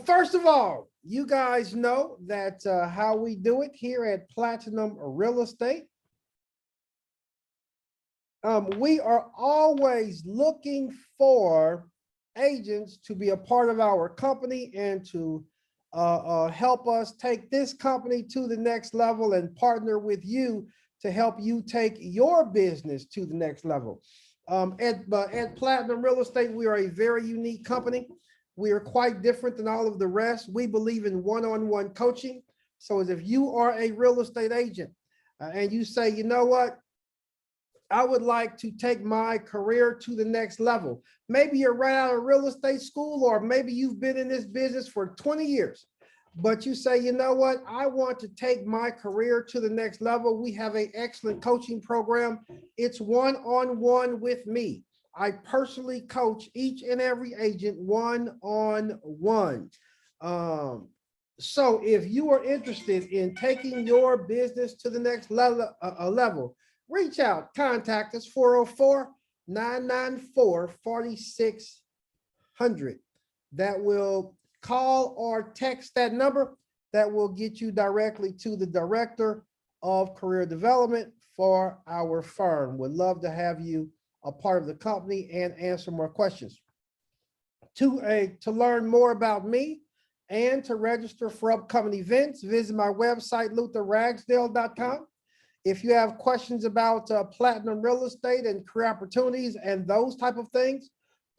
First of all, you guys know that how we do it here at Platinum Real Estate. We are always looking for agents to be a part of our company and to help us take this company to the next level and partner with you to help you take your business to the next level. At Platinum Real Estate, we are a very unique company. We are quite different than all of the rest. We believe in one-on-one coaching. So as if you are a real estate agent and you say, you know what, I would like to take my career to the next level. Maybe you're right out of real estate school, or maybe you've been in this business for 20 years, but you say, you know what, I want to take my career to the next level. We have an excellent coaching program. It's one-on-one with me. I personally coach each and every agent one-on-one. So if you are interested in taking your business to the next level, reach out, contact us, 404-994-4600. That will call or text that number. That will get you directly to the director of career development for our firm. Would love to have you a part of the company and answer more questions. To learn more about me and to register for upcoming events, visit my website, lutherragsdale.com. If you have questions about Platinum Real Estate and career opportunities and those type of things,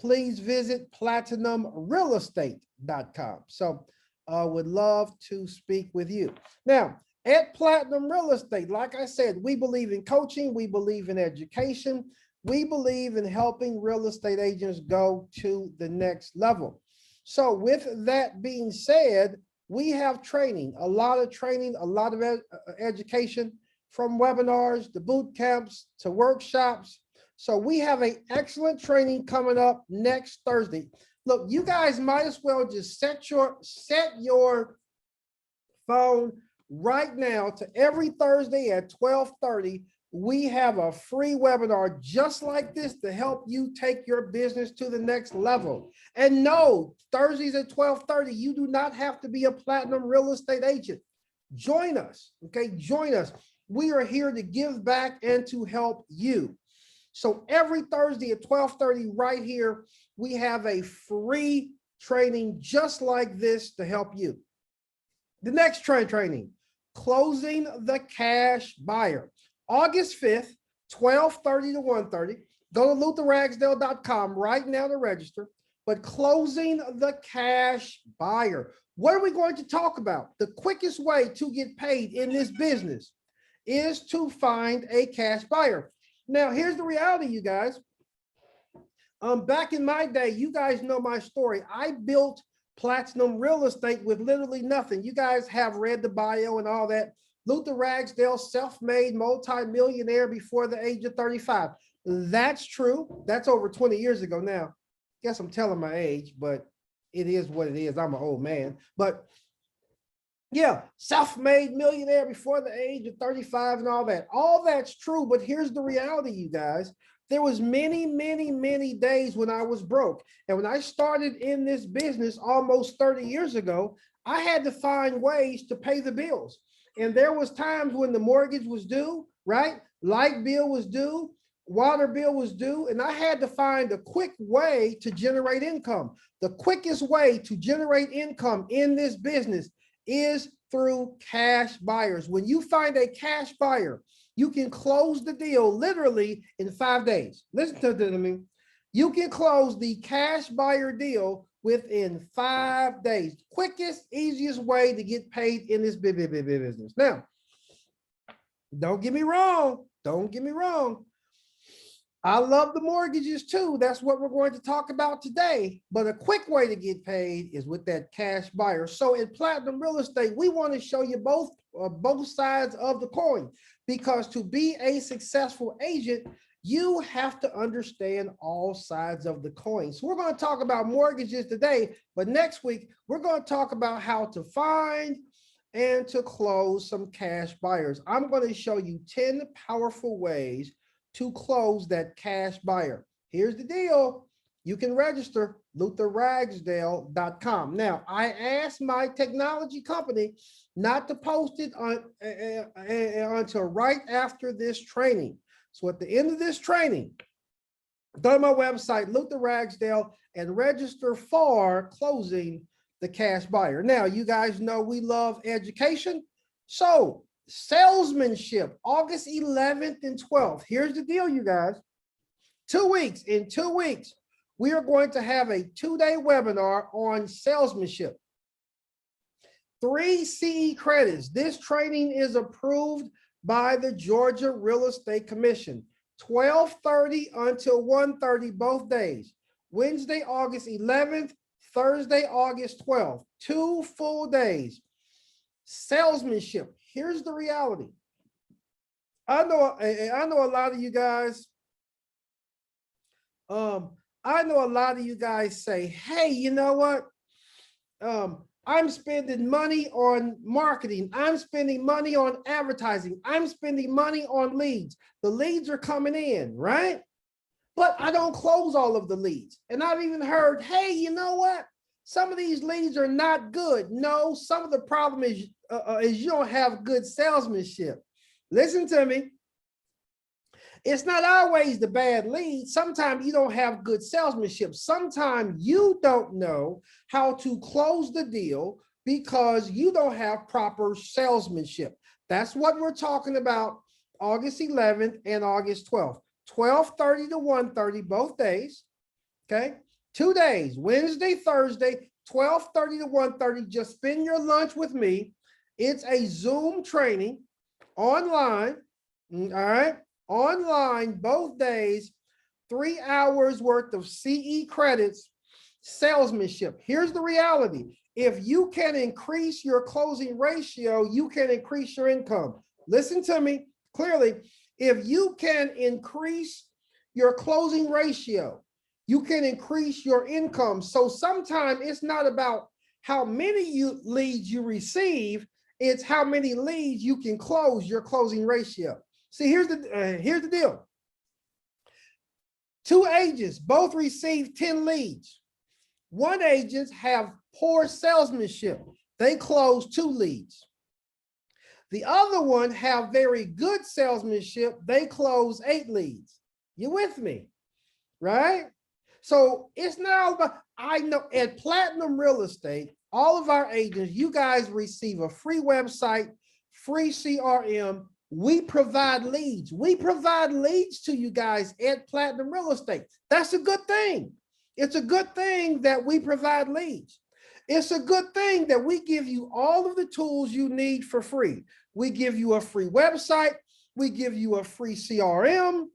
please visit platinumrealestate.com. So would love to speak with you. Now, at Platinum Real Estate, like I said, we believe in coaching, we believe in education, we believe in helping real estate agents go to the next level. So with that being said, we have training, a lot of education, from webinars to boot camps to workshops. So we have an excellent training coming up next Thursday. Look, you guys might as well just set your phone right now to every Thursday at 12:30. We have a free webinar just like this to help you take your business to the next level. And no, Thursdays at 12:30, you do not have to be a Platinum Real Estate agent. Join us, okay? Join us. We are here to give back and to help you. So every Thursday at 12:30 right here, we have a free training just like this to help you. The next training, closing the cash buyer. August 5th, 12:30 to 1:30. Go to lutherragsdale.com right now to register. But closing the cash buyer. What are we going to talk about? The quickest way to get paid in this business is to find a cash buyer. Now, here's the reality, you guys. Back in my day, you guys know my story. I built Platinum Real Estate with literally nothing. You guys have read the bio and all that. Luther Ragsdale, self-made multi-millionaire before the age of 35. That's true. That's over 20 years ago now. Guess I'm telling my age, but it is what it is. I'm an old man. But yeah, self-made millionaire before the age of 35 and all that. All that's true, but here's the reality, you guys. There was many days when I was broke. And when I started in this business almost 30 years ago, I had to find ways to pay the bills. And there was times when the mortgage was due, right? Light bill was due, water bill was due, and I had to find a quick way to generate income. The quickest way to generate income in this business is through cash buyers. When you find a cash buyer, you can close the deal literally in 5 days. Listen to me. You can close the cash buyer deal within 5 days. Quickest, easiest way to get paid in this big business. Now, don't get me wrong. Don't get me wrong. I love the mortgages too. That's what we're going to talk about today. But a quick way to get paid is with that cash buyer. So in Platinum Real Estate, we want to show you both sides of the coin, because to be a successful agent, you have to understand all sides of the coin. So we're going to talk about mortgages today, but next week, we're going to talk about how to find and to close some cash buyers. I'm going to show you 10 powerful ways to close that cash buyer. Here's the deal. you can register lutherragsdale.com. Now, I asked my technology company not to post it until right after this training. So at the end of this training, go to my website, Luther Ragsdale, and register for closing the cash buyer. Now, you guys know we love education. So salesmanship, August 11th and 12th. Here's the deal, you guys. 2 weeks. In 2 weeks, we are going to have a 2-day webinar on salesmanship. 3 CE credits. This training is approved by the Georgia Real Estate Commission. 12:30 until 1:30 both days. Wednesday, August 11th, Thursday, August 12th. 2 full days. Salesmanship. Here's the reality. I know a lot of you guys. I know a lot of you guys say, hey, you know what? I'm spending money on marketing. I'm spending money on advertising. I'm spending money on leads. The leads are coming in, right? But I don't close all of the leads. And I've even heard, hey, you know what? Some of these leads are not good. No, some of the problem is you don't have good salesmanship. Listen to me. It's not always the bad lead. Sometimes you don't have good salesmanship. Sometimes you don't know how to close the deal because you don't have proper salesmanship. That's what we're talking about August 11th and August 12th. 12:30 to 1:30 both days. Okay. 2 days, Wednesday, Thursday, 12:30 to 1:30. Just spend your lunch with me. It's a Zoom training online. All right. Online both days, 3 hours worth of CE credits, salesmanship. Here's the reality. If you can increase your closing ratio, you can increase your income. Listen to me clearly. If you can increase your closing ratio, you can increase your income. So sometimes it's not about how many leads you receive, it's how many leads you can close, your closing ratio. See, here's the deal. 2 agents both receive 10 leads. 1 agent have poor salesmanship. They close 2 leads. The other one have very good salesmanship. They close 8 leads. You with me, right? So it's not all about, I know at Platinum Real Estate, all of our agents, you guys receive a free website, free CRM. We provide leads. We provide leads to you guys at Platinum Real Estate. That's a good thing. It's a good thing that we provide leads. It's a good thing that we give you all of the tools you need for free. We give you a free website. We give you a free CRM.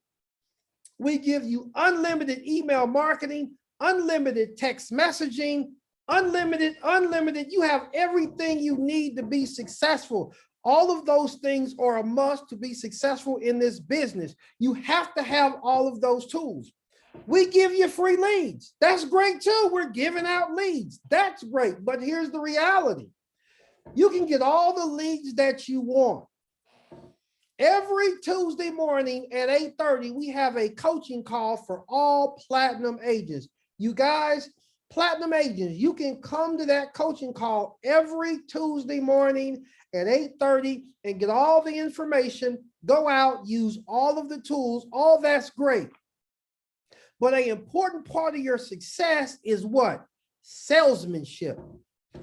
We give you unlimited email marketing, unlimited text messaging, unlimited. You have everything you need to be successful. All of those things are a must to be successful in this business. You have to have all of those tools. We give you free leads. That's great too. We're giving out leads. That's great. But here's the reality. You can get all the leads that you want. Every Tuesday morning at 8:30, we have a coaching call for all Platinum agents. You guys, Platinum agents, you can come to that coaching call every Tuesday morning at 8:30 and get all the information, go out, use all of the tools, all that's great. But an important part of your success is what? Salesmanship.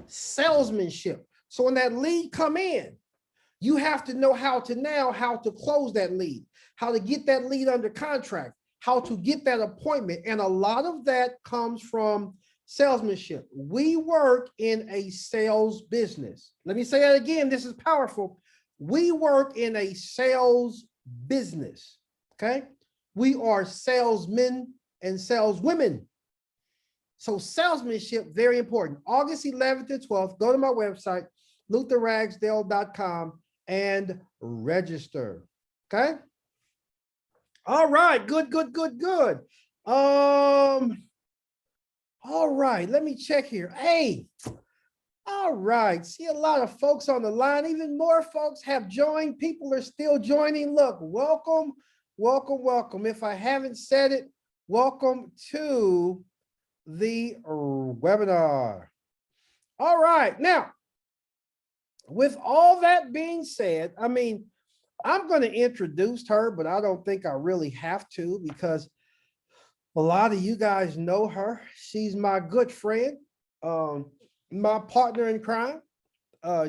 Salesmanship. So when that lead come in, you have to know how to close that lead, how to get that lead under contract, how to get that appointment. And a lot of that comes from salesmanship. We work in a sales business. Let me say that again. This is powerful. We work in a sales business. Okay. We are salesmen and saleswomen. So salesmanship, very important. August 11th and 12th, go to my website, lutherragsdale.com, and register. Okay. All right. Good. All right. Let me check here. Hey. All right. See a lot of folks on the line. Even more folks have joined. People are still joining. Look, welcome. If I haven't said it, welcome to the webinar. All right. Now, with all that being said, I mean, I'm going to introduce her, but I don't think I really have to because a lot of you guys know her. She's my good friend, um, my partner in crime.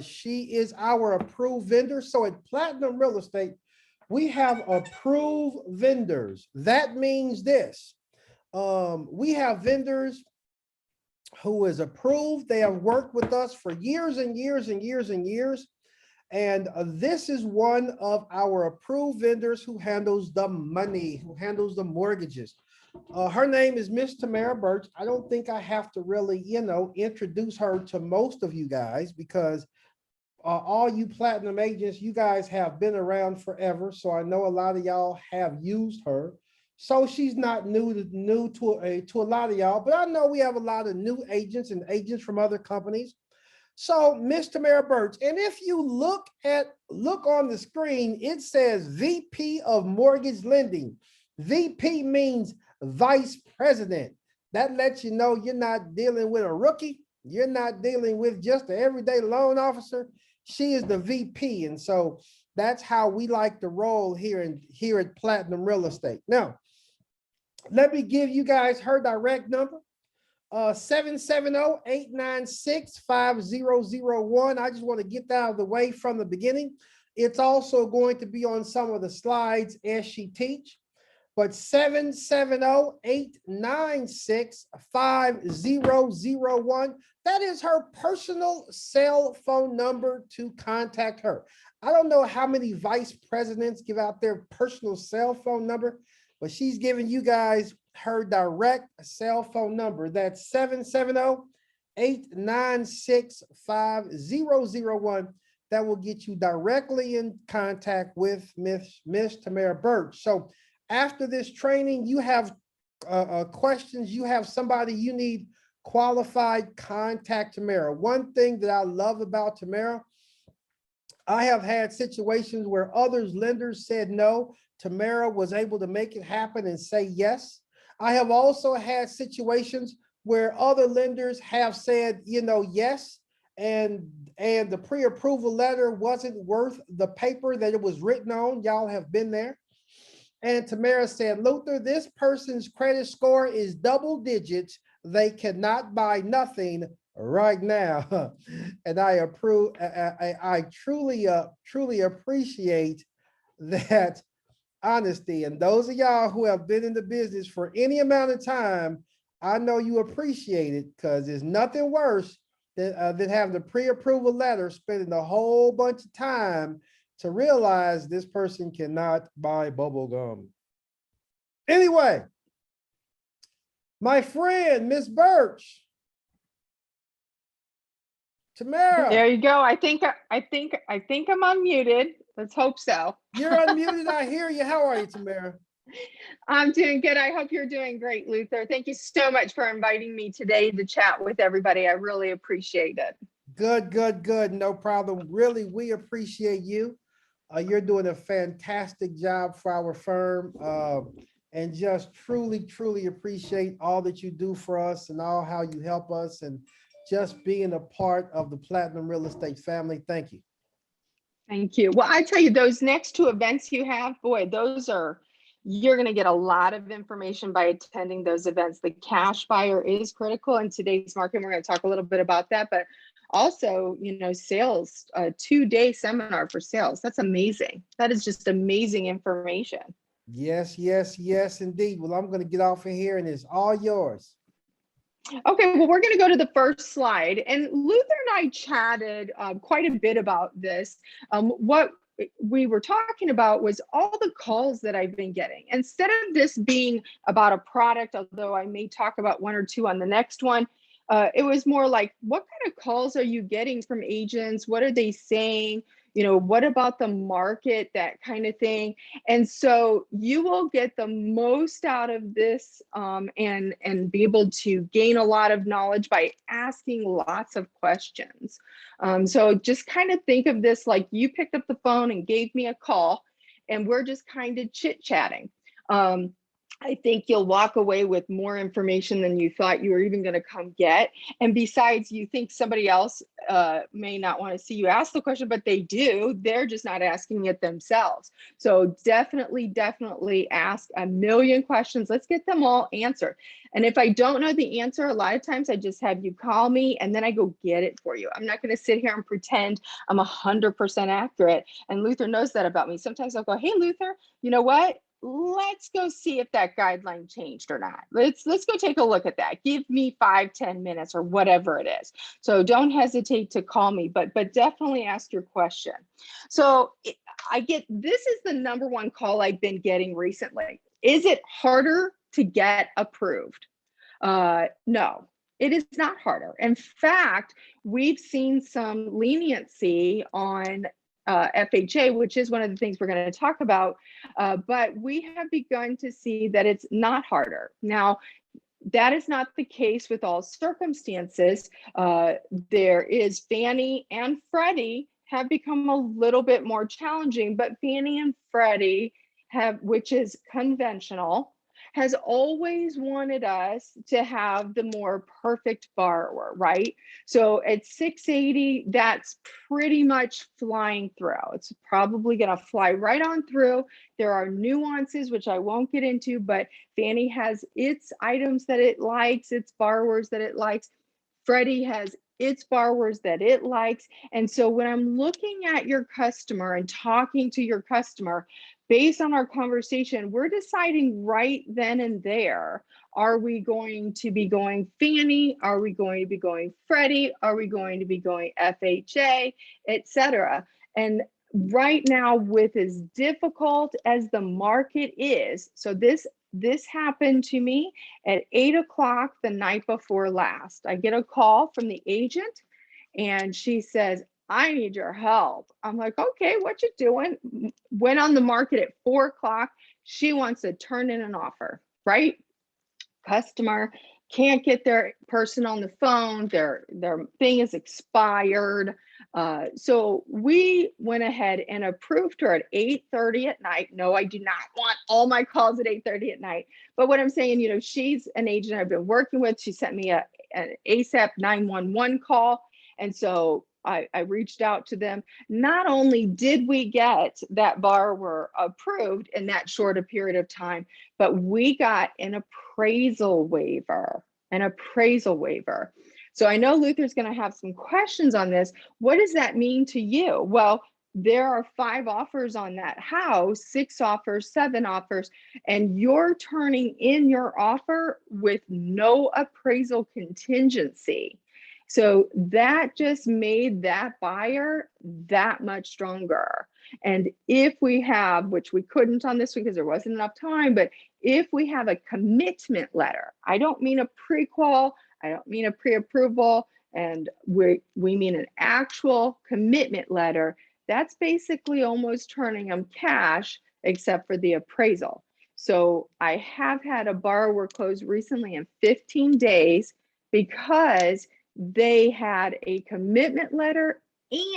She is our approved vendor. So at Platinum Real Estate, we have approved vendors. That means this. We have vendors who is approved. They have worked with us for years and years and years and years. And this is one of our approved vendors who handles the money, who handles the mortgages. Her name is Miss Tamara Burch. I don't think I have to really, introduce her to most of you guys because all you platinum agents, you guys have been around forever. So I know a lot of y'all have used her. So she's not new to a lot of y'all, but I know we have a lot of new agents and agents from other companies. So Miss Tamara Burch, and if you look on the screen, it says VP of Mortgage Lending. VP means Vice President. That lets you know you're not dealing with a rookie. You're not dealing with just an everyday loan officer. She is the VP. And so that's how we like to roll here at Platinum Real Estate. Now, let me give you guys her direct number. 770-896-5001. I just want to get that out of the way from the beginning. It's also going to be on some of the slides as she teach. But 770-896-5001. That is her personal cell phone number to contact her. I don't know how many vice presidents give out their personal cell phone number, but she's giving you guys her direct cell phone number. That's 770-896-5001. That will get you directly in contact with Miss Tamara Burch. So after this training, you have questions, you have somebody you need qualified, contact Tamara. One thing that I love about Tamara, I have had situations where others lenders said no. Tamara was able to make it happen and say yes. I have also had situations where other lenders have said, yes, and the pre-approval letter wasn't worth the paper that it was written on. Y'all have been there. And Tamara said, Luther, this person's credit score is double digits. They cannot buy nothing right now. And I truly appreciate that honesty. And those of y'all who have been in the business for any amount of time, I know you appreciate it because there's nothing worse than having the pre-approval letter, spending a whole bunch of time to realize this person cannot buy bubble gum. Anyway, my friend, Miss Burch. Tamara. There you go. I think I'm unmuted. Let's hope so. You're unmuted. I hear you. How are you, Tamara? I'm doing good. I hope you're doing great, Luther. Thank you so much for inviting me today to chat with everybody. I really appreciate it. Good, good, good. No problem. Really, we appreciate you. You're doing a fantastic job for our firm, and just truly, truly appreciate all that you do for us and all how you help us and just being a part of the Platinum Real Estate family. Thank you. Thank you. Well, I tell you, those next two events you have, boy, you're going to get a lot of information by attending those events. The cash buyer is critical in today's market. We're going to talk a little bit about that, but also, sales, a 2-day seminar for sales. That's amazing. That is just amazing information. Yes, yes, yes, indeed. Well, I'm going to get off of here and it's all yours. Okay, well, we're going to go to the first slide. And Luther and I chatted quite a bit about this. What we were talking about was all the calls that I've been getting. Instead of this being about a product, although I may talk about one or two on the next one, it was more like, what kind of calls are you getting from agents? What are they saying? What about the market, that kind of thing. And so you will get the most out of this and be able to gain a lot of knowledge by asking lots of questions. So just kind of think of this like you picked up the phone and gave me a call and we're just kind of chit-chatting. I think you'll walk away with more information than you thought you were even going to come get. And besides, you think somebody else may not want to see you ask the question, but they do. They're just not asking it themselves. So definitely ask a million questions. Let's get them all answered. And if I don't know the answer, a lot of times I just have you call me and then I go get it for you. I'm not going to sit here and pretend I'm 100% accurate. And Luther knows that about me. Sometimes I'll go, hey, Luther, you know what? Let's go see if that guideline changed or not. Let's go take a look at that. Give me 5-10 minutes or whatever it is. So don't hesitate to call me, but definitely ask your question. So I get, this is the number one call I've been getting recently. Is it harder to get approved? No, it is not harder. In fact, we've seen some leniency on FHA, which is one of the things we're going to talk about. But we have begun to see that it's not harder. Now, that is not the case with all circumstances. There is Fannie and Freddie have become a little bit more challenging, but Fannie and Freddie have, which is conventional, has always wanted us to have the more perfect borrower, right? So at 680, that's pretty much flying through. It's probably going to fly right on through. There are nuances, which I won't get into, but Fannie has its items that it likes, its borrowers that it likes. Freddie has its borrowers that it likes. And so when I'm looking at your customer and talking to your customer, based on our conversation, we're deciding right then and there, are we going to be going Fannie? Are we going to be going Freddie? Are we going to be going FHA, etc.? And right now, with as difficult as the market is, so this happened to me at 8 o'clock the night before last. I get a call from the agent and she says, I need your help. I'm like, okay, what you doing? Went on the market at 4 o'clock. She wants to turn in an offer, right? Customer can't get their person on the phone. Their thing is expired. So we went ahead and approved her at 8:30 at night. No, I do not want all my calls at 8:30 at night. But what I'm saying, you know, she's an agent I've been working with. She sent me an ASAP 911 call. And so I reached out to them. Not only did we get that borrower approved in that short a period of time, but we got an appraisal waiver, So I know Luther's going to have some questions on this. What does that mean to you? Well, there are 5 offers on that house, 6 offers, 7 offers, and you're turning in your offer with no appraisal contingency. So that just made that buyer that much stronger. And if we have, which we couldn't on this one because there wasn't enough time, but if we have a commitment letter, I don't mean a pre-qual, I don't mean a pre-approval, and we mean an actual commitment letter, that's basically almost turning them cash, except for the appraisal. So I have had a borrower close recently in 15 days because they had a commitment letter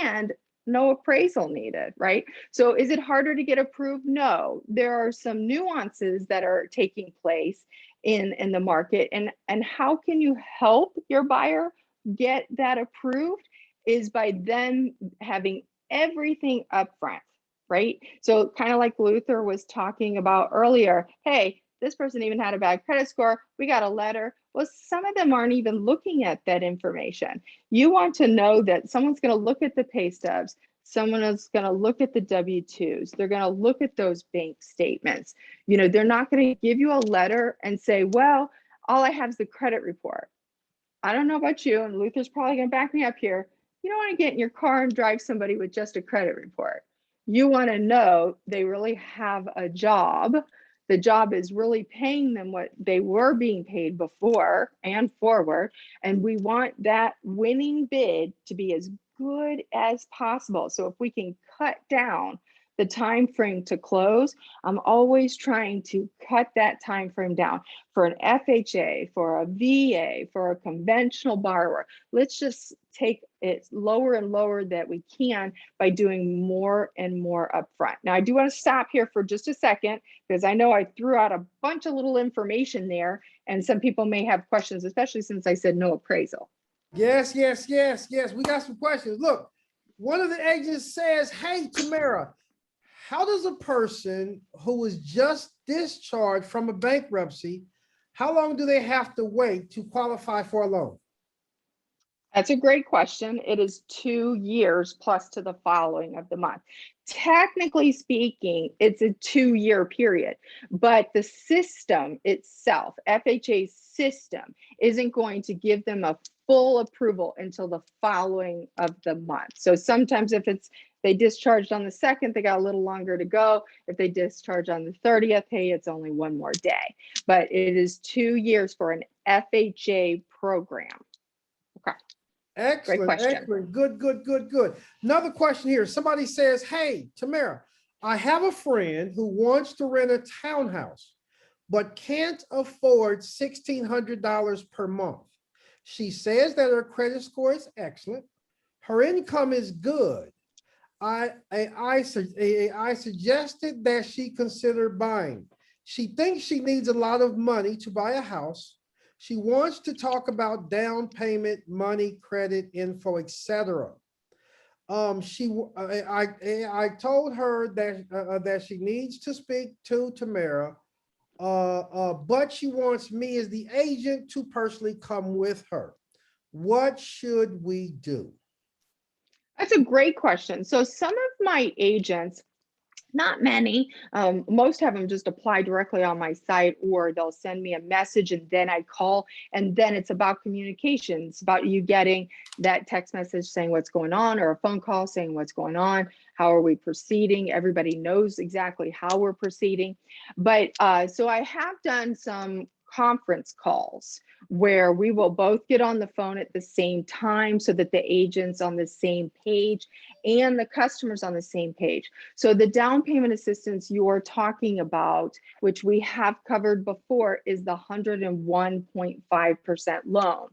and no appraisal needed, right? So is it harder to get approved? No, there are some nuances that are taking place in the market. And how can you help your buyer get that approved is by them having everything upfront, right? So kind of like Luther was talking about earlier, hey, this person even had a bad credit score. We got a letter. Well, some of them aren't even looking at that information. You want to know that someone's going to look at the pay stubs. Someone is going to look at the W-2s. They're going to look at those bank statements. You know, they're not going to give you a letter and say, well, all I have is the credit report. I don't know about you, and Luther's probably going to back me up here. You don't want to get in your car and drive somebody with just a credit report. You want to know they really have a job. The job is really paying them what they were being paid before and forward. And we want that winning bid to be as good as possible. So if we can cut down the time frame to close, I'm always trying to cut that time frame down. For an FHA, for a VA, for a conventional borrower, let's just take it lower and lower that we can by doing more and more upfront. Now, I do want to stop here for just a second because I know I threw out a bunch of little information there, and some people may have questions, especially since I said no appraisal. Yes, yes, yes, yes. We got some questions. Look, one of the agents says, hey, Tamara, how does a person who was just discharged from a bankruptcy, how long do they have to wait to qualify for a loan? That's a great question. It is 2 years plus to the following of the month. Technically speaking, it's a 2-year period, but the system itself, FHA's system, isn't going to give them a full approval until the following of the month. So sometimes if they discharged on the 2nd, they got a little longer to go. If they discharge on the 30th, hey, it's only 1 more day. But it is 2 years for an FHA program. Okay. Excellent, excellent. Good, good, good, good. Another question here. Somebody says, hey, Tamara, I have a friend who wants to rent a townhouse, but can't afford $1,600 per month. She says that her credit score is excellent. Her income is good. I suggested that she consider buying. She thinks she needs a lot of money to buy a house. She wants to talk about down payment, money, credit info, etc. I told her that she needs to speak to Tamara, but she wants me as the agent to personally come with her. What should we do? That's a great question. So some of my agents, not many, most have them just apply directly on my site, or they'll send me a message and then I call, and then it's about communication. It's about you getting that text message saying what's going on, or a phone call saying what's going on, how are we proceeding. Everybody knows exactly how we're proceeding. But so I have done some conference calls where we will both get on the phone at the same time so that the agent's on the same page and the customer's on the same page. So the down payment assistance you're talking about, which we have covered before, is the 101.5% loan.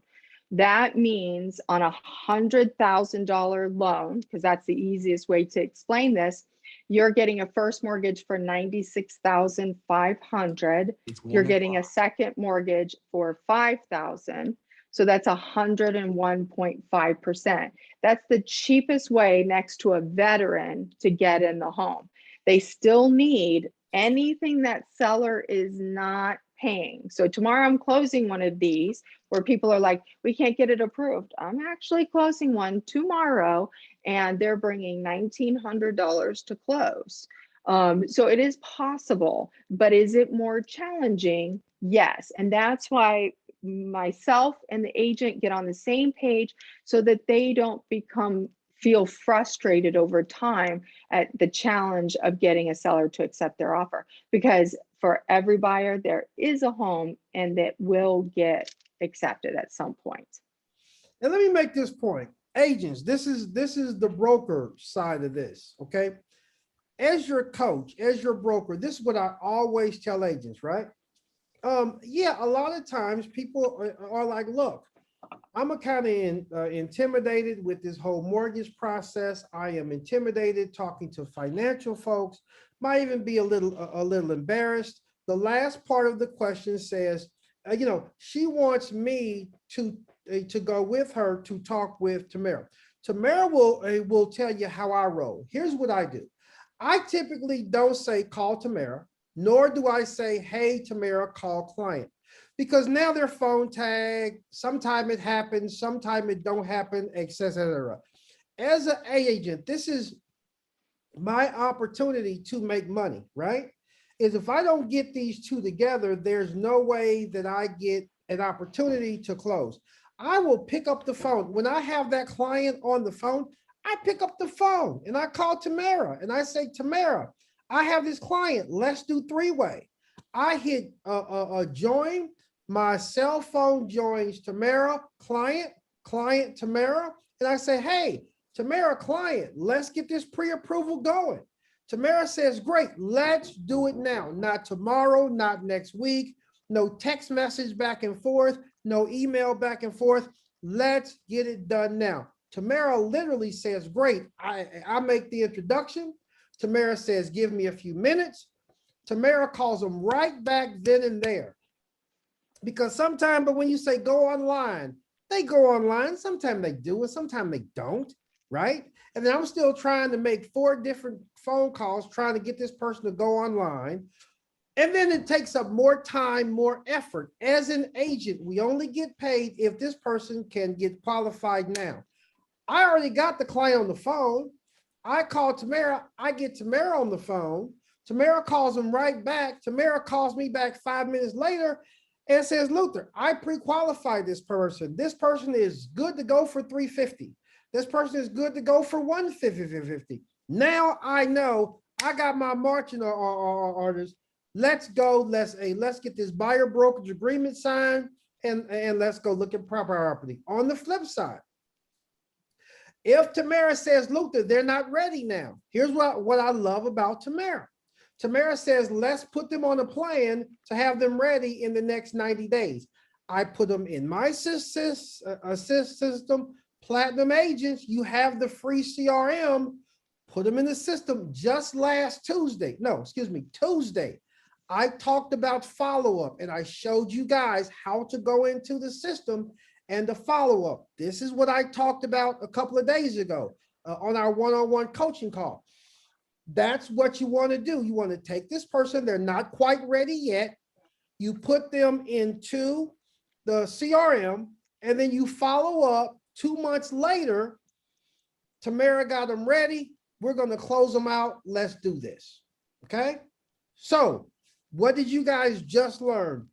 That means on a $100,000 loan, because that's the easiest way to explain this, you're getting a first mortgage for $96,500. You're getting a second mortgage for $5,000. So that's 101.5%. That's the cheapest way next to a veteran to get in the home. They still need anything that seller is not paying. So tomorrow I'm closing one of these where people are like, we can't get it approved. I'm actually closing one tomorrow and they're bringing $1,900 to close. So it is possible, but is it more challenging? Yes. And that's why myself and the agent get on the same page so that they don't feel frustrated over time at the challenge of getting a seller to accept their offer. Because for every buyer, there is a home and that will get accepted at some point. And let me make this point. Agents, this is the broker side of this, okay? As your coach, as your broker, this is what I always tell agents, right? Yeah, a lot of times people are like, look, I'm kind of intimidated with this whole mortgage process. I am intimidated talking to financial folks, might even be a little embarrassed. The last part of the question says, she wants me to go with her to talk with Tamara. Tamara will tell you how I roll. Here's what I do. I typically don't say call Tamara, nor do I say, hey, Tamara, call client. Because now they're phone tag. Sometime it happens, sometime it don't happen, etc. As an agent, this is my opportunity to make money, right? Is if I don't get these two together, there's no way that I get an opportunity to close. I will pick up the phone. When I have that client on the phone, I pick up the phone and I call Tamara and I say, Tamara, I have this client. Let's do three-way. I hit join. My cell phone joins Tamara, client, Tamara. And I say, hey, Tamara, client, let's get this pre-approval going. Tamara says, great, let's do it now. Not tomorrow, not next week, no text message back and forth, no email back and forth. Let's get it done now. Tamara literally says, great, I make the introduction. Tamara says, give me a few minutes. Tamara calls them right back then and there. Because sometimes, but when you say go online, they go online. Sometimes they do, and sometimes they don't, right? And then I'm still trying to make 4 different phone calls, trying to get this person to go online. And then it takes up more time, more effort. As an agent, we only get paid if this person can get qualified now. I already got the client on the phone. I call Tamara, I get Tamara on the phone. Tamara calls him right back. Tamara calls me back 5 minutes later and says, Luther, I pre-qualified this person. This person is good to go for 350. This person is good to go for 150. Now I know I got my marching orders. Let's go. Let's get this buyer brokerage agreement signed and let's go look at property. On the flip side, if Tamara says, Luther, they're not ready now. Here's what I love about Tamara. Tamara says, let's put them on a plan to have them ready in the next 90 days. I put them in my system, Platinum Agents. You have the free CRM, put them in the system just last Tuesday. No, excuse me, Tuesday. I talked about follow-up and I showed you guys how to go into the system and the follow-up. This is what I talked about a couple of days ago on our one-on-one coaching call. That's what you want to do. You want to take this person, they're not quite ready yet. You put them into the CRM and then you follow up 2 months later. Tamara got them ready. We're going to close them out. Let's do this. Okay. So what did you guys just learn?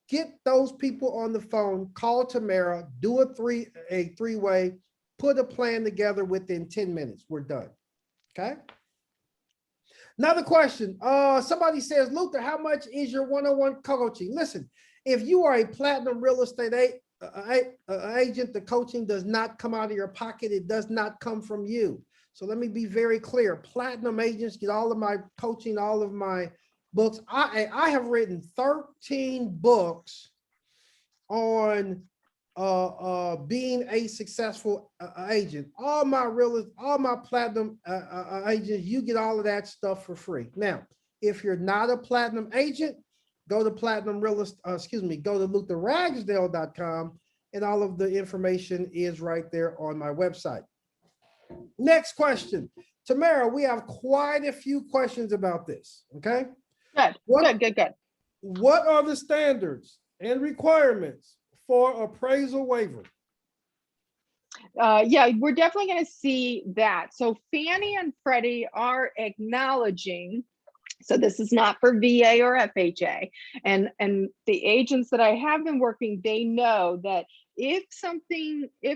Get those people on the phone, call Tamara, do a three-way, put a plan together within 10 minutes. We're done. Okay. Another question. Somebody says, Luther, how much is your one-on-one coaching? Listen, if you are a platinum real estate agent, the coaching does not come out of your pocket. It does not come from you. So let me be very clear. Platinum agents get all of my coaching, all of my books. I have written 13 books on being a successful agent. All my platinum agents, you get all of that stuff for free. Now, if you're not a platinum agent, go to go to LutherRagsdale.com and all of the information is right there on my website. Next question. Tamara, we have quite a few questions about this. Okay. Good. What are the standards and requirements for appraisal waiver? Yeah, we're definitely going to see that. So Fannie and Freddie are acknowledging, so this is not for VA or FHA, and the agents that I have been working, they know that if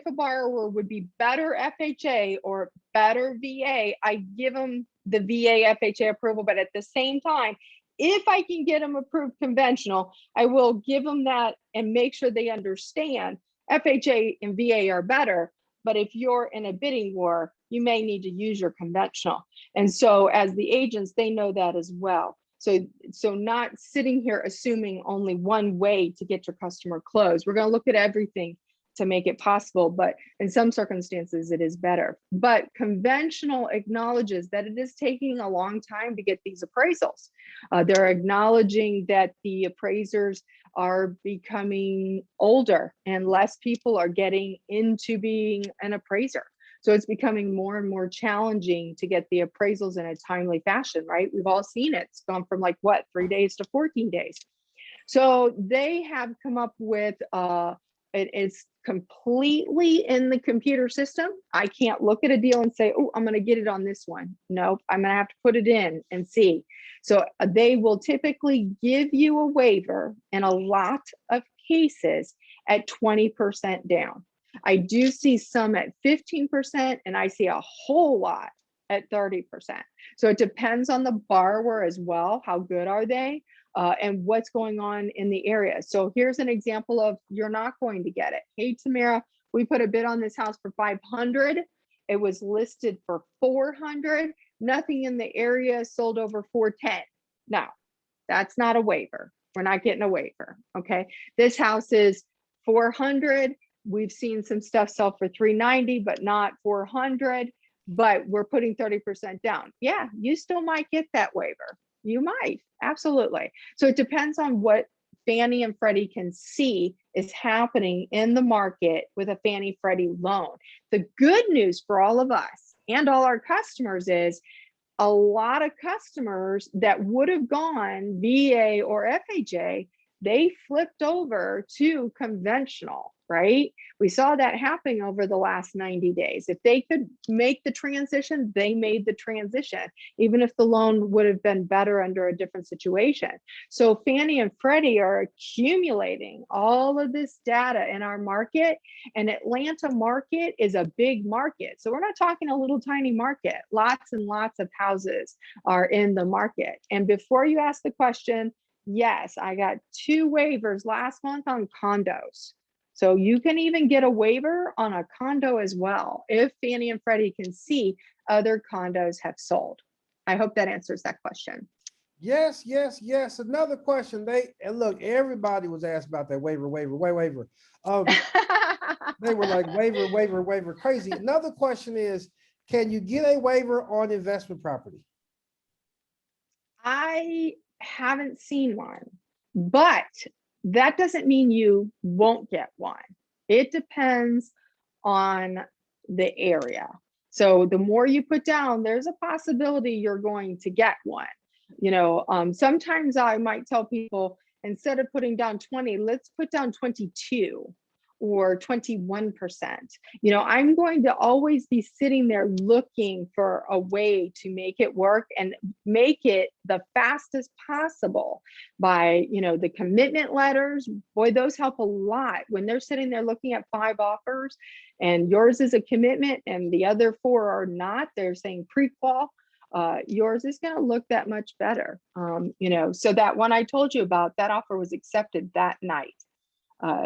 a borrower would be better FHA or better VA, I give them the VA FHA approval, but at the same time, if I can get them approved conventional, I will give them that and make sure they understand FHA and VA are better. But if you're in a bidding war, you may need to use your conventional. And so as the agents, they know that as well. So not sitting here assuming only one way to get your customer closed. We're going to look at everything to make it possible, but in some circumstances it is better. But conventional acknowledges that it is taking a long time to get these appraisals. They're acknowledging that the appraisers are becoming older and less people are getting into being an appraiser. So it's becoming more and more challenging to get the appraisals in a timely fashion, right? We've all seen it. It's gone from 3 days to 14 days. So they have come up with it's completely in the computer system. I can't look at a deal and say, oh, I'm going to get it on this one. Nope, I'm going to have to put it in and see. So they will typically give you a waiver in a lot of cases at 20% down. I do see some at 15%, and I see a whole lot at 30%. So it depends on the borrower as well. How good are they? And what's going on in the area. So here's an example of you're not going to get it. Hey, Tamara, we put a bid on this house for 500. It was listed for 400. nothing in the area sold over 410. No, that's not a waiver. We're not getting a waiver. Okay. This house is 400. We've seen some stuff sell for 390, but not 400. But we're putting 30% down. Yeah, you still might get that waiver. You might, absolutely. So it depends on what Fannie and Freddie can see is happening in the market with a Fannie Freddie loan. The good news for all of us and all our customers is a lot of customers that would have gone VA or FHA, they flipped over to conventional, right? We saw that happening over the last 90 days. If they could make the transition, they made the transition, even if the loan would have been better under a different situation. So Fannie and Freddie are accumulating all of this data in our market, and Atlanta market is a big market. So we're not talking a little tiny market. Lots and lots of houses are in the market. And before you ask the question, yes, I got 2 waivers last month on condos. So you can even get a waiver on a condo as well if Fannie and Freddie can see other condos have sold. I hope that answers that question. Yes, yes, yes. Another question. And look, everybody was asked about that waiver. They were like waiver, crazy. Another question is, can you get a waiver on investment property? I haven't seen one, but that doesn't mean you won't get one. It depends on the area. So the more you put down, there's a possibility you're going to get one. You know, sometimes I might tell people, instead of putting down 20, let's put down 22 or 21%. You know, I'm going to always be sitting there looking for a way to make it work and make it the fastest possible by, you know, the commitment letters. Boy, those help a lot when they're sitting there looking at 5 offers and yours is a commitment and the other 4 are not. They're saying pre-qual. Yours is going to look that much better. You know, so that one I told you about, that offer was accepted that night.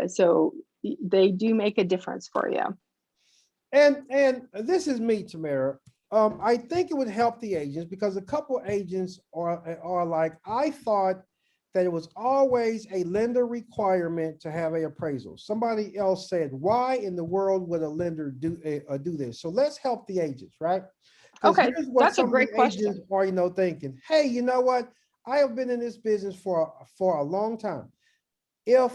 So they do make a difference for you. And this is me, Tamara. I think it would help the agents because a couple agents are like, I thought that it was always a lender requirement to have a appraisal. Somebody else said, why in the world would a lender do this? So let's help the agents, right? Because Okay, here's what that's a some of great the agents question. are, you know, thinking, hey, you know what? I have been in this business for a long time. If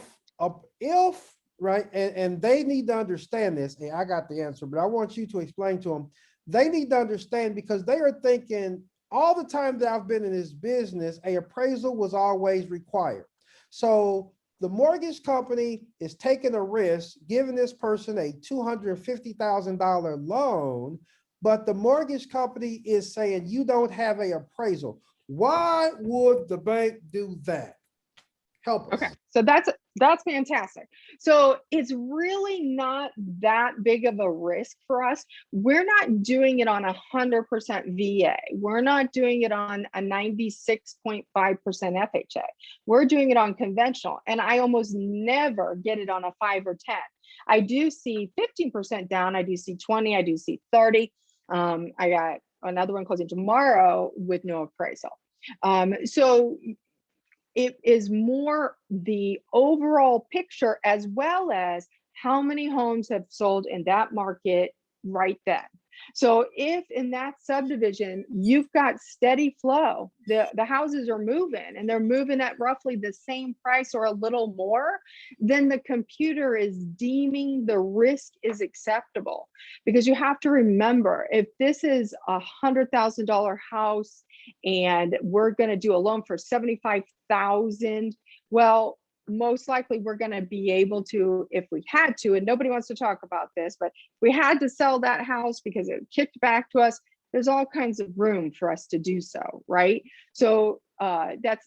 right, and they need to understand this, and I got the answer, but I want you to explain to them. They need to understand because they are thinking all the time that I've been in this business, a appraisal was always required. So the mortgage company is taking a risk, giving this person a $250,000 loan, but the mortgage company is saying you don't have a appraisal. Why would the bank do that? Help us. Okay, so that's fantastic. So it's really not that big of a risk for us. We're not doing it on 100% VA. We're not doing it on a 96.5% FHA. We're doing it on conventional, and I almost never get it on a 5 or 10. I do see 15% down. I do see 20. I do see 30. I got another one closing tomorrow with no appraisal. So it is more the overall picture as well as how many homes have sold in that market right then. So if in that subdivision you've got steady flow, the houses are moving and they're moving at roughly the same price or a little more, then the computer is deeming the risk is acceptable. Because you have to remember, if this is $100,000 house and we're going to do a loan for 75,000, well, most likely we're going to be able to, if we had to, and nobody wants to talk about this, but we had to sell that house because it kicked back to us, there's all kinds of room for us to do so, right? So that's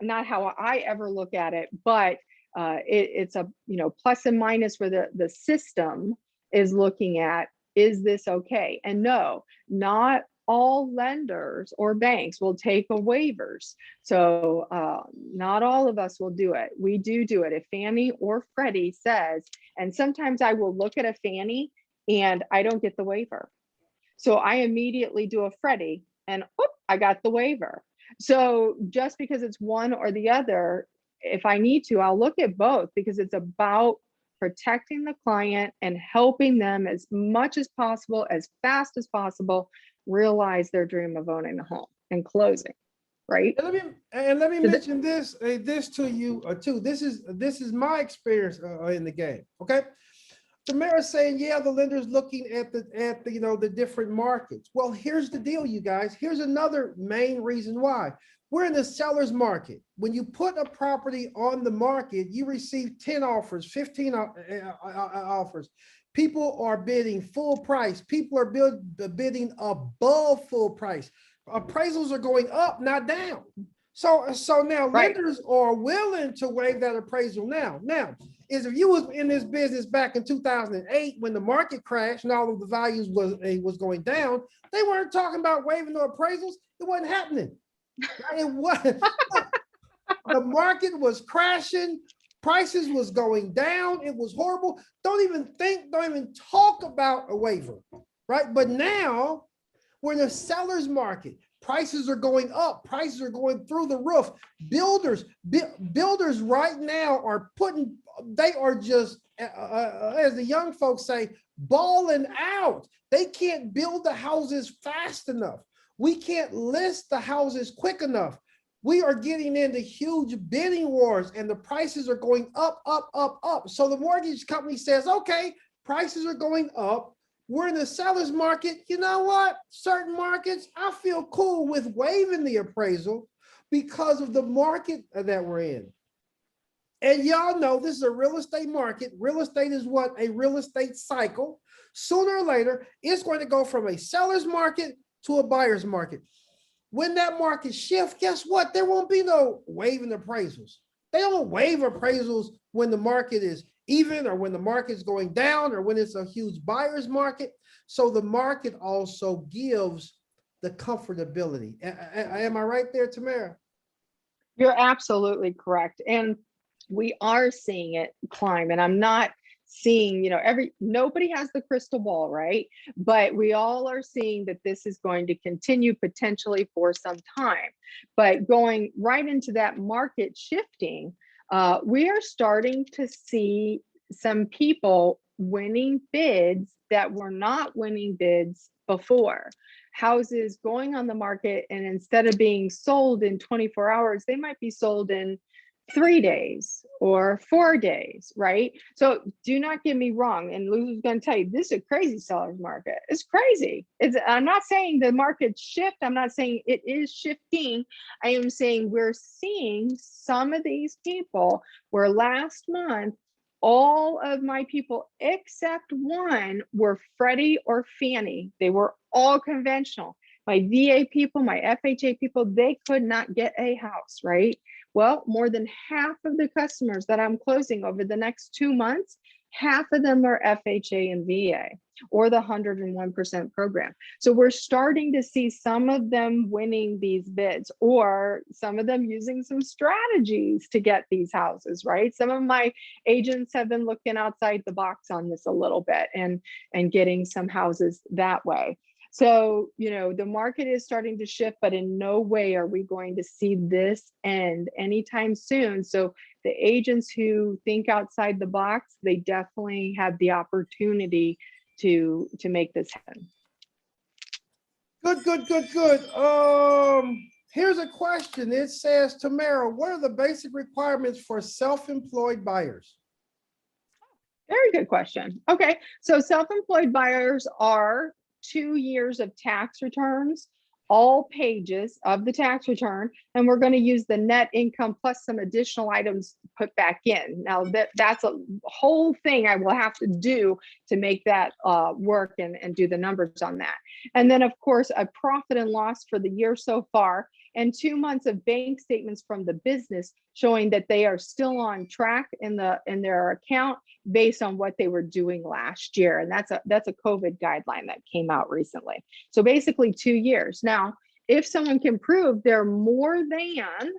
not how I ever look at it, but it's a, you know, plus and minus where the system is looking at, is this okay? And no, not all lenders or banks will take a waivers. So not all of us will do it. We do it if Fannie or Freddie says, and sometimes I will look at a Fannie and I don't get the waiver. So I immediately do a Freddie and whoop, I got the waiver. So just because it's one or the other, if I need to, I'll look at both, because it's about protecting the client and helping them as much as possible, as fast as possible, realize their dream of owning a home and closing, right? And let me Does it- mention this to you too. This is my experience in the game. Okay. Tamara's saying, yeah, the lender's looking at the the different markets. Well, here's the deal, you guys. Here's another main reason why. We're in the seller's market. When you put a property on the market, you receive 10 offers, 15 offers. People are bidding full price. People are bidding above full price. Appraisals are going up, not down. So now right. lenders are willing to waive that appraisal now. Now, is if you was in this business back in 2008 when the market crashed and all of the values was going down, they weren't talking about waiving the appraisals. It wasn't happening. It was the market was crashing, prices was going down. It was horrible. Don't even talk about a waiver, right? But now we're in a seller's market. Prices are going up. Prices are going through the roof. Builders right now are they are just, as the young folks say, balling out. They can't build the houses fast enough. We can't list the houses quick enough. We are getting into huge bidding wars and the prices are going up, up, up, up. So the mortgage company says, okay, prices are going up. We're in the seller's market. You know what? Certain markets, I feel cool with waiving the appraisal because of the market that we're in. And y'all know this is a real estate market. Real estate is what? A real estate cycle. Sooner or later, it's going to go from a seller's market to a buyer's market. When that market shifts, guess what? There won't be no waiving appraisals. They don't waive appraisals when the market is even or when the market's going down or when it's a huge buyer's market. So the market also gives the comfortability. Am I right there, Tamara? You're absolutely correct. And we are seeing it climb. And I'm not seeing, nobody has the crystal ball, right? But we all are seeing that this is going to continue potentially for some time. But going right into that market shifting, we are starting to see some people winning bids that were not winning bids before. Houses going on the market, and instead of being sold in 24 hours, they might be sold in 3 days or 4 days, right? So do not get me wrong. And Lou's going to tell you, this is a crazy seller's market. It's crazy. I'm not saying the market shift. I'm not saying it is shifting. I am saying we're seeing some of these people where last month, all of my people except one were Freddie or Fannie. They were all conventional. My VA people, my FHA people, they could not get a house, right? Well, more than half of the customers that I'm closing over the next 2 months, half of them are FHA and VA or the 101% program. So we're starting to see some of them winning these bids, or some of them using some strategies to get these houses, right? Some of my agents have been looking outside the box on this a little bit and getting some houses that way. So, the market is starting to shift, but in no way are we going to see this end anytime soon. So the agents who think outside the box, they definitely have the opportunity to make this happen. Good. Here's a question. It says, Tamara, what are the basic requirements for self-employed buyers? Very good question. Okay, so self-employed buyers are 2 years of tax returns, all pages of the tax return, and we're going to use the net income plus some additional items put back in. Now that's a whole thing I will have to do to make that work and do the numbers on that. And then of course, a profit and loss for the year so far, and 2 months of bank statements from the business showing that they are still on track in their account based on what they were doing last year. And that's a COVID guideline that came out recently. So basically 2 years. Now, if someone can prove they're more than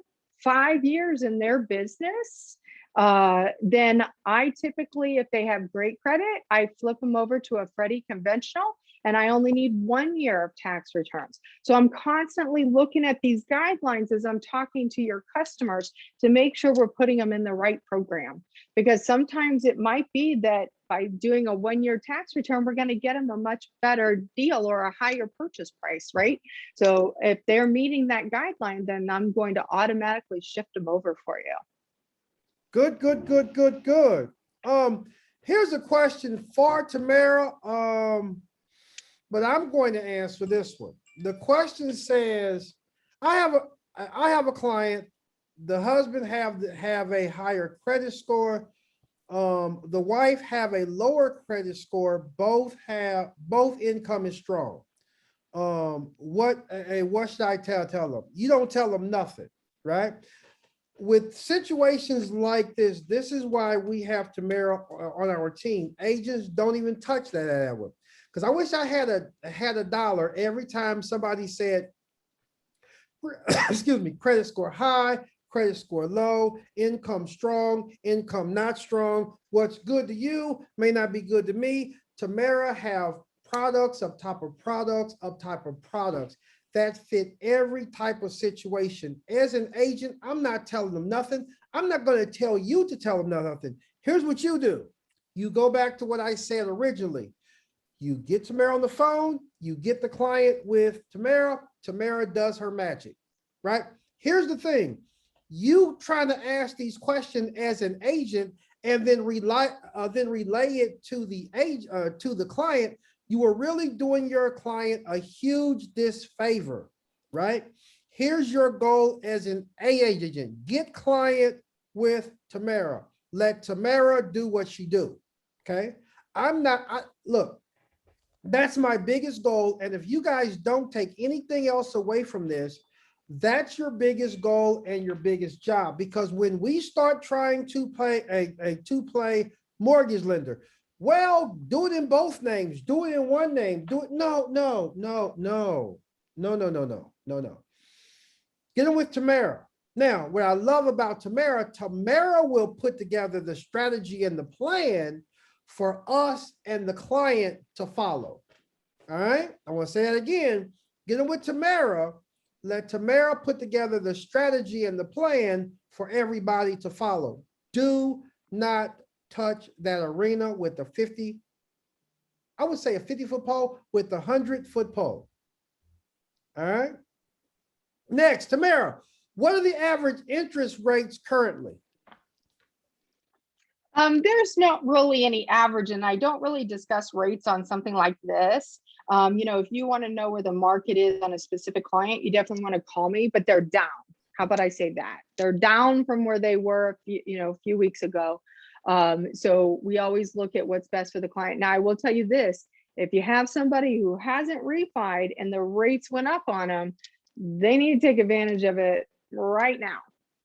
5 years in their business, then I typically, if they have great credit, I flip them over to a Freddie conventional. and I only need 1 year of tax returns. So I'm constantly looking at these guidelines as I'm talking to your customers to make sure we're putting them in the right program. Because sometimes it might be that by doing a 1 year tax return, we're going to get them a much better deal or a higher purchase price, right? So if they're meeting that guideline, then I'm going to automatically shift them over for you. Good, good, good, good, good. Here's a question for Tamara, but I'm going to answer this one. The question says, I have a client. The husband have a higher credit score. The wife have a lower credit score. Both income is strong. What should I tell them? You don't tell them nothing, right? With situations like this is why we have Tamara on our team. Agents don't even touch that one. Because I wish I had a dollar every time somebody said, excuse me, credit score high, credit score low, income strong, income not strong. What's good to you may not be good to me. Tamara have products up top of products up top of products that fit every type of situation. As an agent, I'm not telling them nothing. I'm not going to tell you to tell them nothing. Here's what you do. You go back to what I said originally. You get Tamara on the phone, you get the client with Tamara, Tamara does her magic, right? Here's the thing. You trying to ask these questions as an agent and then relay it to the client, you are really doing your client a huge disfavor, right? Here's your goal as an agent. Get client with Tamara. Let Tamara do what she do, okay? Look, that's my biggest goal. And if you guys don't take anything else away from this, that's your biggest goal and your biggest job. Because when we start trying to play a two-play mortgage lender, well, do it in both names, do it in one name, do it. No. Get them with Tamara. Now, what I love about Tamara, Tamara will put together the strategy and the plan for us and the client to follow. All right, I want to say that again. Get them with Tamara. Let Tamara put together the strategy and the plan for everybody to follow. Do not touch that arena with the 50, I would say a 50-foot pole with the 100-foot pole. All right. Next, Tamara, what are the average interest rates currently? There's not really any average, and I don't really discuss rates on something like this. If you want to know where the market is on a specific client, you definitely want to call me, but they're down. How about I say that? They're down from where they were a few weeks ago. So we always look at what's best for the client. Now, I will tell you this, if you have somebody who hasn't refied and the rates went up on them, they need to take advantage of it right now.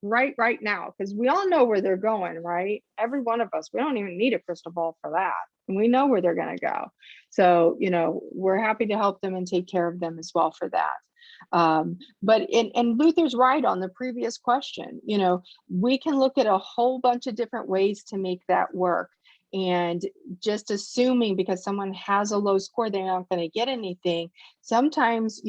Right now, because we all know where they're going, right? Every one of us, we don't even need a crystal ball for that. And we know where they're going to go. So, we're happy to help them and take care of them as well for that. But Luther's right on the previous question. We can look at a whole bunch of different ways to make that work. And just assuming because someone has a low score, they're not going to get anything. Sometimes,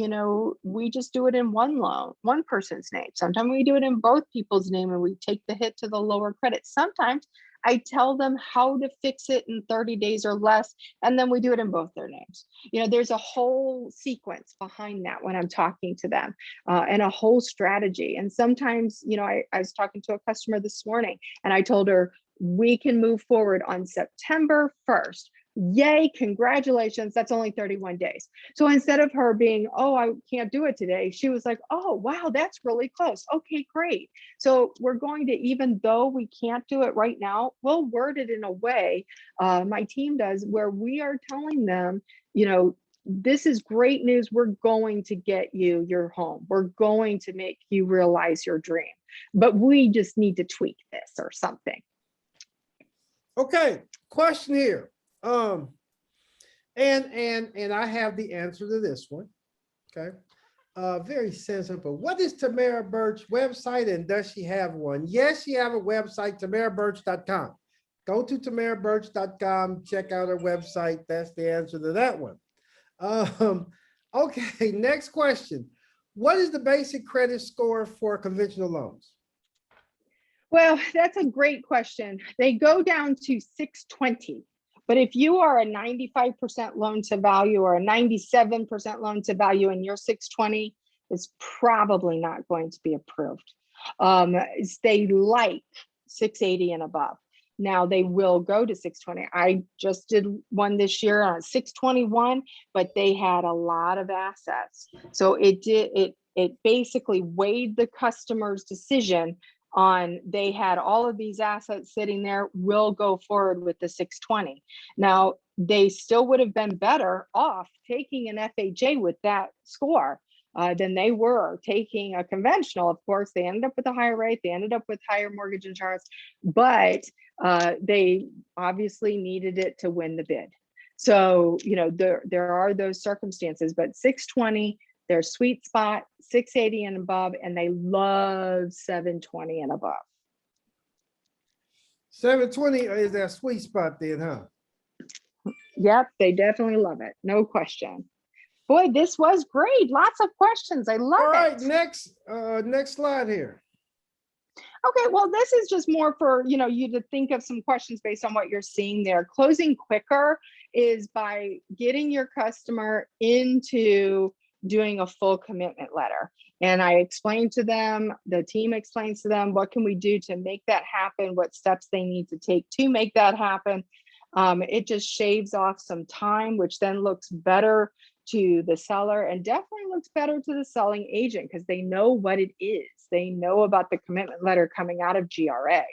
we just do it in one person's name. Sometimes we do it in both people's name and we take the hit to the lower credit. Sometimes I tell them how to fix it in 30 days or less, and then we do it in both their names. There's a whole sequence behind that when I'm talking to them, and a whole strategy. And sometimes, I was talking to a customer this morning and I told her, we can move forward on September 1st. Yay, congratulations. That's only 31 days. So instead of her being, oh, I can't do it today, she was like, oh, wow, that's really close. Okay, great. So we're going to, even though we can't do it right now, we'll word it in a way, my team does, where we are telling them, this is great news. We're going to get you your home. We're going to make you realize your dream, but we just need to tweak this or something. Okay, question here. And I have the answer to this one. Okay. Very sensible. What is Tamara Burch website and does she have one? Yes, she have a website, tamaraburch.com. Go to tamaraburch.com, check out her website. That's the answer to that one. Um, okay, next question. What is the basic credit score for conventional loans? Well, that's a great question. They go down to 620. But if you are a 95% loan to value or a 97% loan to value and you're 620, it's probably not going to be approved. They like 680 and above. Now they will go to 620. I just did one this year on 621, but they had a lot of assets. So it basically weighed the customer's decision on. They had all of these assets sitting there, will go forward with the 620. Now, they still would have been better off taking an FHA with that score than they were taking a conventional. Of course, they ended up with a higher rate, they ended up with higher mortgage insurance, but they obviously needed it to win the bid. So, there are those circumstances, but 620, their sweet spot, 680 and above, and they love 720 and above. 720 is that sweet spot then, huh? Yep, they definitely love it. No question. Boy, this was great. Lots of questions. I love All right, it. next slide here. Okay, well, this is just more for you to think of some questions based on what you're seeing there. Closing quicker is by getting your customer into doing a full commitment letter. And I explained to them, the team explains to them, what can we do to make that happen? What steps they need to take to make that happen? It just shaves off some time, which then looks better to the seller and definitely looks better to the selling agent because they know what it is. They know about the commitment letter coming out of GRA.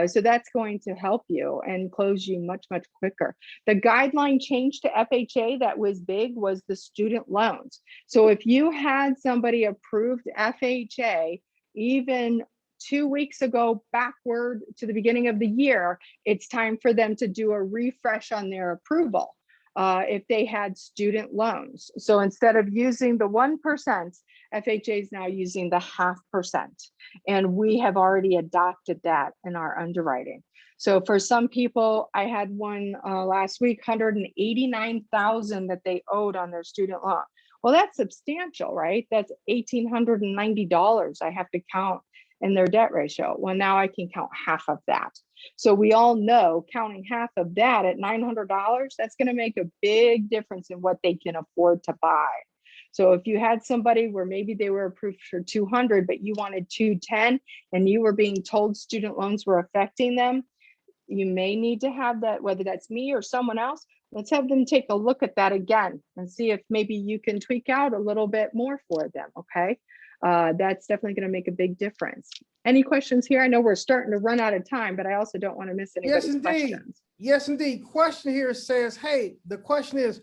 So that's going to help you and close you much, much quicker. The guideline change to FHA that was big was the student loans. So if you had somebody approved FHA, even 2 weeks ago backward to the beginning of the year, it's time for them to do a refresh on their approval if they had student loans. So instead of using the 1%, FHA is now using the 0.5%. And we have already adopted that in our underwriting. So for some people, I had one last week, 189,000 that they owed on their student loan. Well, that's substantial, right? That's $1,890 I have to count in their debt ratio. Well, now I can count half of that. So we all know counting half of that at $900, that's going to make a big difference in what they can afford to buy. So if you had somebody where maybe they were approved for 200, but you wanted 210 and you were being told student loans were affecting them, you may need to have that, whether that's me or someone else, let's have them take a look at that again and see if maybe you can tweak out a little bit more for them, okay? That's definitely going to make a big difference. Any questions here? I know we're starting to run out of time, but I also don't want to miss anybody's questions. Yes, indeed. Question here says, hey, the question is,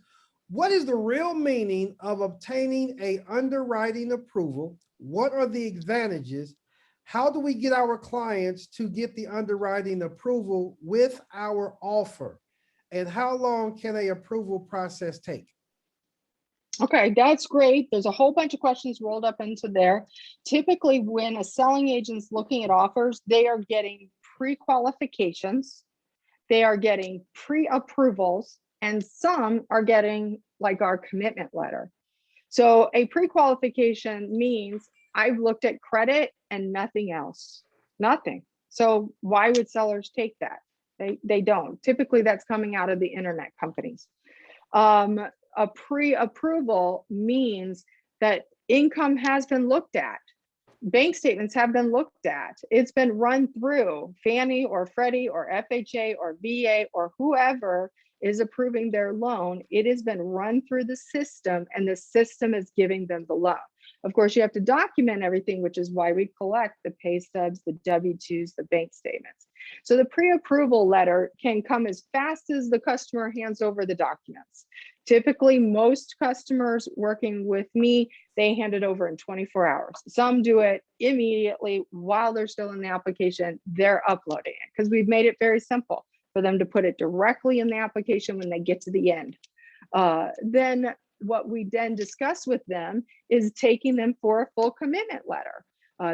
what is the real meaning of obtaining an underwriting approval? What are the advantages? How do we get our clients to get the underwriting approval with our offer? And how long can an approval process take? Okay, that's great. There's a whole bunch of questions rolled up into there. Typically, when a selling agent's looking at offers, they are getting pre-qualifications, they are getting pre-approvals, and some are getting like our commitment letter. So a pre-qualification means I've looked at credit and nothing else, nothing. So why would sellers take that? They don't. Typically, that's coming out of the internet companies. A pre-approval means that income has been looked at. Bank statements have been looked at. It's been run through Fannie or Freddie or FHA or VA or whoever is approving their loan. It has been run through the system and the system is giving them the loan. Of course, you have to document everything, which is why we collect the pay stubs, the W-2s, the bank statements. So the pre-approval letter can come as fast as the customer hands over the documents. Typically, most customers working with me, they hand it over in 24 hours. Some do it immediately while they're still in the application, they're uploading it because we've made it very simple for them to put it directly in the application when they get to the end. Then what we then discuss with them is taking them for a full commitment letter.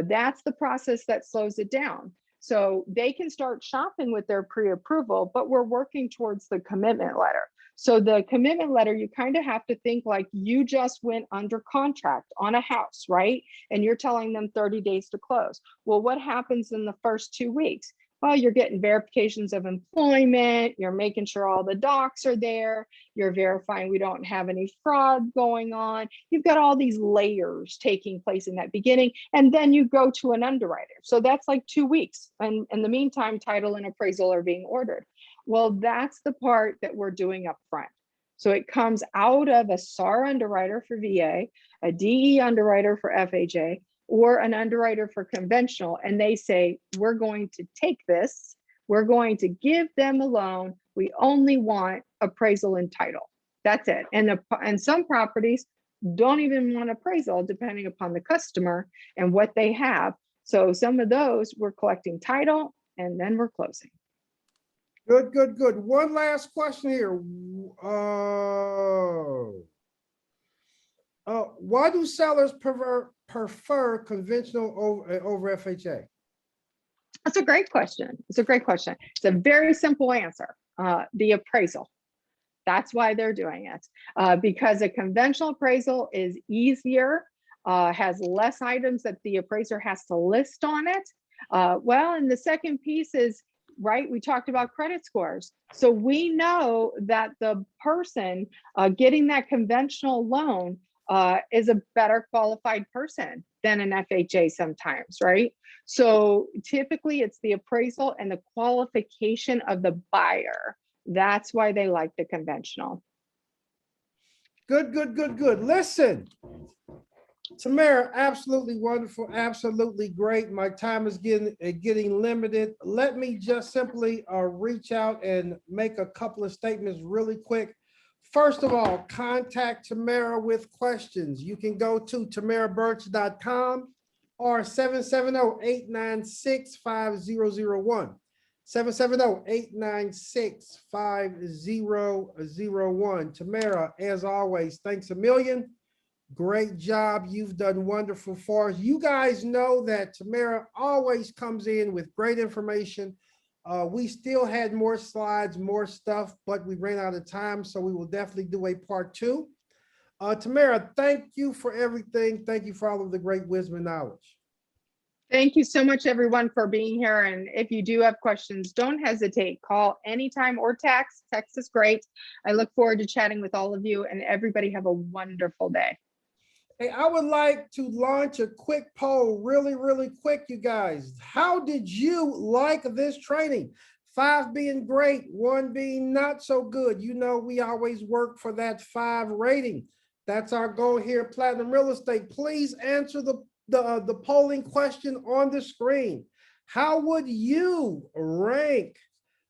That's the process that slows it down. So they can start shopping with their pre-approval, but we're working towards the commitment letter. So the commitment letter, you kind of have to think like you just went under contract on a house, right? And you're telling them 30 days to close. Well, what happens in the first 2 weeks? Well, you're getting verifications of employment, you're making sure all the docs are there, you're verifying we don't have any fraud going on. You've got all these layers taking place in that beginning, and then you go to an underwriter. So that's like 2 weeks. And in the meantime, title and appraisal are being ordered. Well, that's the part that we're doing up front. So it comes out of a SAR underwriter for VA, a DE underwriter for FHA, or an underwriter for conventional, and they say, we're going to take this, we're going to give them a loan, we only want appraisal and title. That's it. And some properties don't even want appraisal, depending upon the customer and what they have. So some of those, we're collecting title and then we're closing. Good, good, good. One last question here. Why do sellers prefer conventional over FHA? That's a great question. It's a great question. It's a very simple answer. The appraisal. That's why they're doing it. Because a conventional appraisal is easier, has less items that the appraiser has to list on it. Well, and the second piece is, right, we talked about credit scores. So we know that the person getting that conventional loan is a better qualified person than an FHA sometimes, right? So typically it's the appraisal and the qualification of the buyer. That's why they like the conventional. Good, good, good, good. Listen, Tamara, absolutely wonderful, absolutely great. My time is getting limited. Let me just simply reach out and make a couple of statements really quick. First of all, contact Tamara with questions. You can go to tamaraburch.com or 770-896-5001. 770-896-5001. Tamara, as always, thanks a million. Great job. You've done wonderful for us. You guys know that Tamara always comes in with great information. We still had more slides, more stuff, but we ran out of time, so we will definitely do a part 2. Tamara, thank you for everything. Thank you for all of the great wisdom and knowledge. Thank you so much, everyone, for being here. And if you do have questions, don't hesitate. Call anytime or text. Text is great. I look forward to chatting with all of you, and everybody have a wonderful day. Hey, I would like to launch a quick poll really, really quick, you guys. How did you like this training? 5 being great, 1 being not so good. You know, we always work for that 5 rating. That's our goal here at Platinum Real Estate. Please answer the polling question on the screen. How would you rank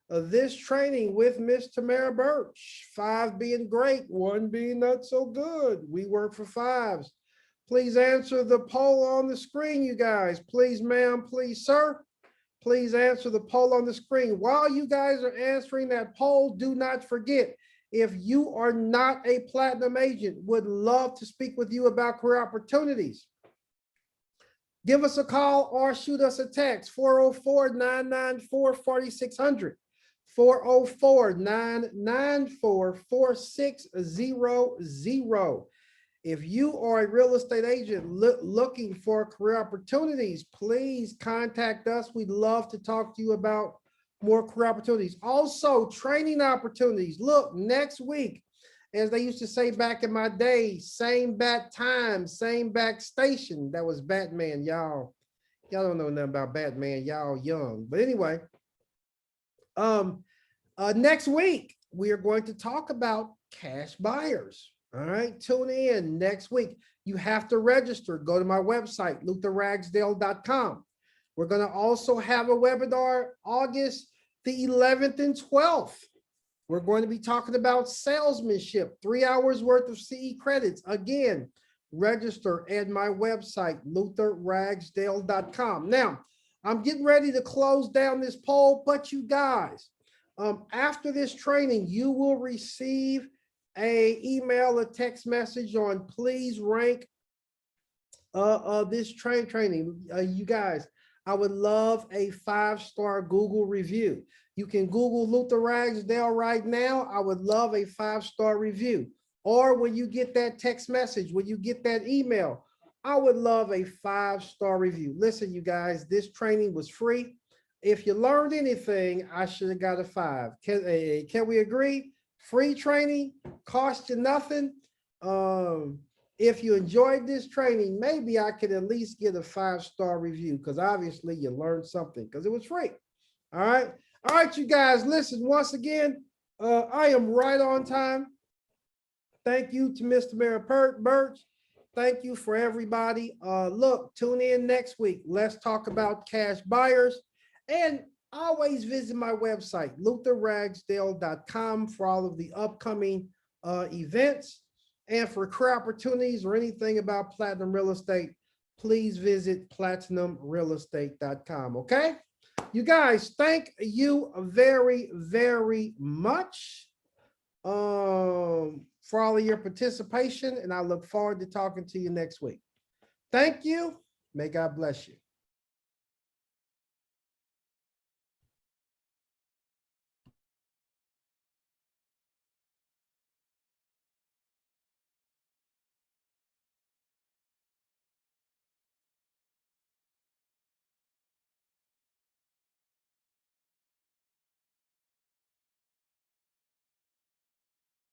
this training with Miss Tamara Burch? 5 being great, 1 being not so good. We work for 5s. Please answer the poll on the screen, you guys. Please, ma'am, please, sir. Please answer the poll on the screen. While you guys are answering that poll, do not forget, if you are not a Platinum agent, would love to speak with you about career opportunities. Give us a call or shoot us a text, 404-994-4600. 404-994-4600. If you are a real estate agent looking for career opportunities, please contact us. We'd love to talk to you about more career opportunities. Also, training opportunities. Look, next week, as they used to say back in my day, same bat time, same back station. That was Batman, y'all. Y'all don't know nothing about Batman. Y'all young. But anyway, next week, we are going to talk about cash buyers. All right, tune in next week. You have to register. Go to my website, lutherragsdale.com. We're going to also have a webinar August the 11th and 12th. We're going to be talking about salesmanship, 3 hours worth of CE credits. Again, register at my website, lutherragsdale.com. Now, I'm getting ready to close down this poll, but you guys, after this training, you will receive a email, a text message on please rank this training. You guys, I would love a 5-star Google review. You can Google Luther Ragsdale right now. I would love a 5-star review. Or when you get that text message, when you get that email, I would love a 5-star review. Listen, you guys, this training was free. If you learned anything, I should have got a 5. Can we agree? Free training, cost you nothing. If you enjoyed this training, maybe I could at least get a 5-star review, because obviously you learned something because it was free. All right. All right, you guys, listen, once again, I am right on time. Thank you to Miss Tamara Burch. Thank you for everybody. Look, tune in next week. Let's talk about cash buyers. And always visit my website, lutherragsdale.com, for all of the upcoming events. And for career opportunities or anything about Platinum Real Estate, please visit platinumrealestate.com. Okay? You guys, thank you very, very much for all of your participation, and I look forward to talking to you next week. Thank you. May God bless you.